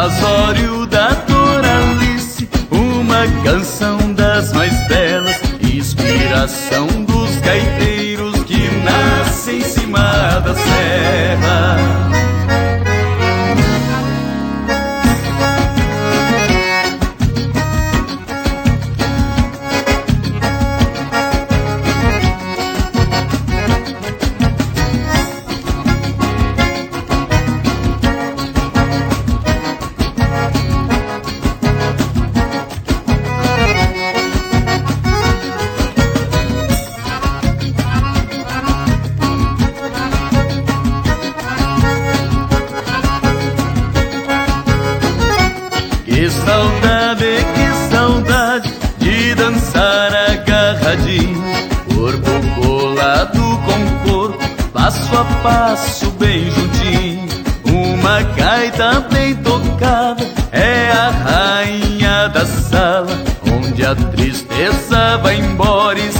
casório da Doralice, uma canção das mais belas, inspiração dos gaiteiros que nascem em cima da serra. Que saudade de dançar agarradinho, corpo colado com corpo, passo a passo bem juntinho. Uma gaita bem tocada é a rainha da sala, onde a tristeza vai embora e